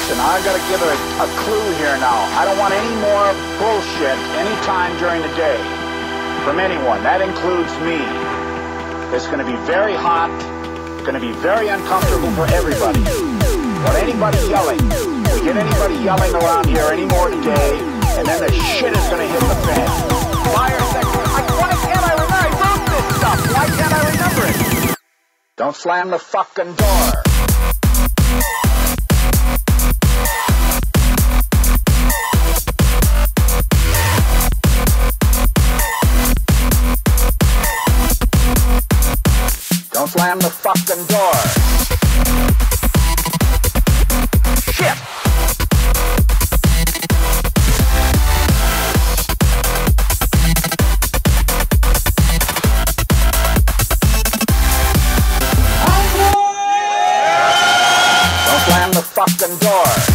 Listen, I gotta give it a clue here now. I don't want any more bullshit anytime during the day from anyone. That includes me. It's gonna be very hot. It's gonna be very uncomfortable for everybody. But anybody yelling, if we get anybody yelling around here anymore today, and then the shit is gonna hit the fan. Fire section. Why can't I remember? I wrote this stuff. Why can't I remember it? Don't slam the fucking door. Don't slam the fucking door. Shit! Don't slam the fucking door.